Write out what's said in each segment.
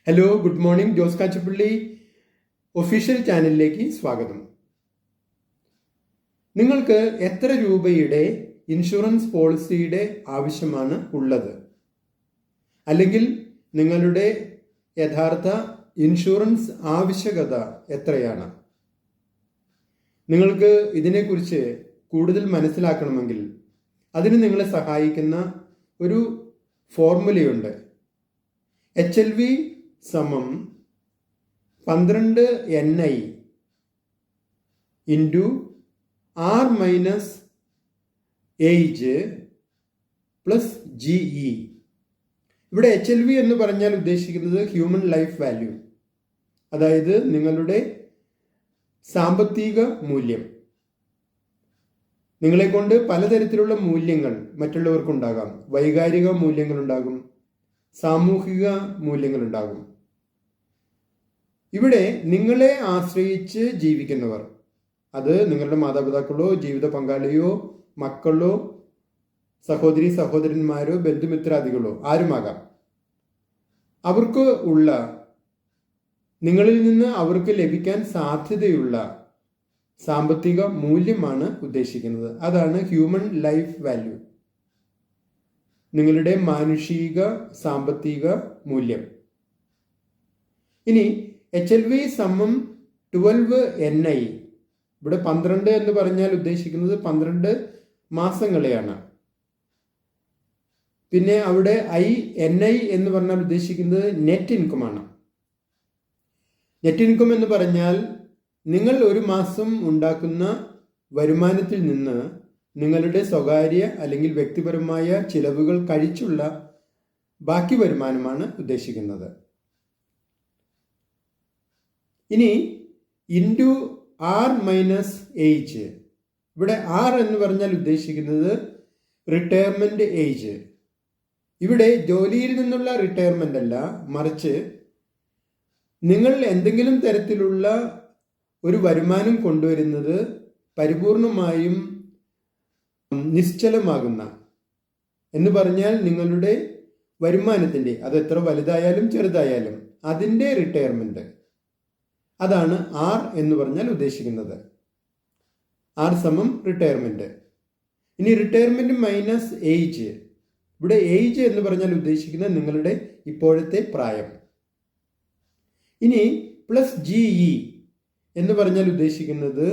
Hello, good morning. Jose Kachappilly official ചാനലിലേക്ക് സ്വാഗതം. നിങ്ങൾക്ക് എത്ര രൂപയുടെ ഇൻഷുറൻസ് പോളിസിയുടെ ആവശ്യമാണ് ഉള്ളത്? അല്ലെങ്കിൽ നിങ്ങളുടെ യഥാർത്ഥ ഇൻഷുറൻസ് ആവശ്യകത എത്രയാണ്? നിങ്ങൾക്ക് ഇതിനെക്കുറിച്ച് കൂടുതൽ മനസ്സിലാക്കണമെങ്കിൽ അതിന് നിങ്ങളെ സഹായിക്കുന്ന ഒരു ഫോർമുലയുണ്ട്. HLV സമം 12 NI into R minus age plus GE. ഇവിടെ HLV എന്ന് പറഞ്ഞാൽ ഉദ്ദേശിക്കുന്നത് ഹ്യൂമൻ ലൈഫ് വാല്യൂ, അതായത് നിങ്ങളുടെ സാമ്പത്തിക മൂല്യം. നിങ്ങളെ കൊണ്ട് പലതരത്തിലുള്ള മൂല്യങ്ങൾ മറ്റുള്ളവർക്കുണ്ടാകാം. വൈകാരിക മൂല്യങ്ങളുണ്ടാകും, സാമൂഹിക മൂല്യങ്ങളുണ്ടാകും. ഇവിടെ നിങ്ങളെ ആശ്രയിച്ച് ജീവിക്കുന്നവർ, അത് നിങ്ങളുടെ മാതാപിതാക്കളോ ജീവിത പങ്കാളിയോ മക്കളോ സഹോദരി സഹോദരന്മാരോ ബന്ധുമിത്രാദികളോ ആരുമാകാം, അവർക്ക് ഉള്ള നിങ്ങളിൽ നിന്ന് അവർക്ക് ലഭിക്കാൻ സാധ്യതയുള്ള സാമ്പത്തിക മൂല്യമാണ് ഉദ്ദേശിക്കുന്നത്. അതാണ് ഹ്യൂമൻ ലൈഫ് വാല്യൂ, നിങ്ങളുടെ മാനുഷിക സാമ്പത്തിക മൂല്യം. ഇനി HLV സമം 12 NI, ഇവിടെ 12 എന്ന് പറഞ്ഞാൽ ഉദ്ദേശിക്കുന്നത് 12 മാസങ്ങളെയാണ്. പിന്നെ അവിടെ NI എന്ന് പറഞ്ഞാൽ ഉദ്ദേശിക്കുന്നത് നെറ്റ് ഇൻകമാണ്. നെറ്റ് ഇൻകം എന്ന് പറഞ്ഞാൽ നിങ്ങൾ ഒരു മാസം ഉണ്ടാക്കുന്ന വരുമാനത്തിൽ നിന്ന് നിങ്ങളുടെ സ്വകാര്യ അല്ലെങ്കിൽ വ്യക്തിപരമായ ചിലവുകൾ കഴിച്ചുള്ള ബാക്കി വരുമാനമാണ് ഉദ്ദേശിക്കുന്നത്. ഇനി ഇൻറ്റു R മൈനസ് ഏജ്, ഇവിടെ R എന്ന് പറഞ്ഞാൽ ഉദ്ദേശിക്കുന്നത് റിട്ടയർമെന്റ് ഏജ്. ഇവിടെ ജോലിയിൽ നിന്നുള്ള റിട്ടയർമെന്റ് അല്ല, മറിച്ച് നിങ്ങൾ എന്തെങ്കിലും തരത്തിലുള്ള ഒരു വരുമാനം കൊണ്ടുവരുന്നത് പരിപൂർണമായും നിശ്ചലമാകുന്ന എന്ന് പറഞ്ഞാൽ നിങ്ങളുടെ വരുമാനത്തിൻ്റെ, അത് എത്ര വലുതായാലും ചെറുതായാലും അതിൻ്റെ റിട്ടയർമെന്റ്, അതാണ് R എന്ന് പറഞ്ഞാൽ ഉദ്ദേശിക്കുന്നത്. R സമം റിട്ടയർമെന്റ്. ഇനി റിട്ടയർമെന്റ് മൈനസ് ഏജ്, ഇവിടെ ഏജ് എന്ന് പറഞ്ഞാൽ ഉദ്ദേശിക്കുന്നത് നിങ്ങളുടെ ഇപ്പോഴത്തെ പ്രായം. ഇനി പ്ലസ് GE എന്ന് പറഞ്ഞാൽ ഉദ്ദേശിക്കുന്നത്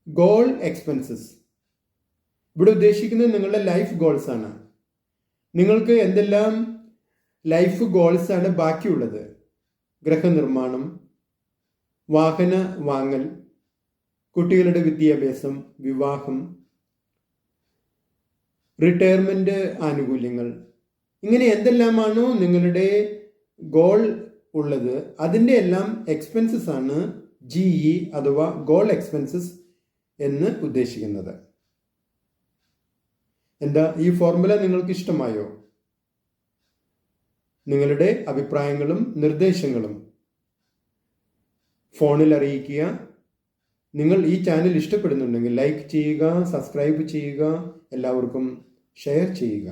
ഗോൾ എക്സ്പെൻസസ്. ഇവിടെ ഉദ്ദേശിക്കുന്നത് നിങ്ങളുടെ ലൈഫ് ഗോൾസ് ആണ്. നിങ്ങൾക്ക് എന്തെല്ലാം ലൈഫ് ഗോൾസ് ആണ് ബാക്കിയുള്ളത്? ഗൃഹനിർമ്മാണം, വാഹന വാങ്ങൽ, കുട്ടികളുടെ വിദ്യാഭ്യാസം, വിവാഹം, റിട്ടയർമെന്റ് ആനുകൂല്യങ്ങൾ, ഇങ്ങനെ എന്തെല്ലാമാണോ നിങ്ങളുടെ ഗോൾ ഉള്ളത് അതിൻ്റെ എല്ലാം എക്സ്പെൻസസ് ആണ് GE അഥവാ ഗോൾ എക്സ്പെൻസസ് എന്ന് ഉദ്ദേശിക്കുന്നത്. എന്താ ഈ ഫോർമുല നിങ്ങൾക്ക് ഇഷ്ടമായോ? നിങ്ങളുടെ അഭിപ്രായങ്ങളും നിർദ്ദേശങ്ങളും ഫോണിൽ അറിയിക്കുക. നിങ്ങൾ ഈ ചാനൽ ഇഷ്ടപ്പെടുന്നുണ്ടെങ്കിൽ ലൈക്ക് ചെയ്യുക, സബ്സ്ക്രൈബ് ചെയ്യുക, എല്ലാവർക്കും ഷെയർ ചെയ്യുക.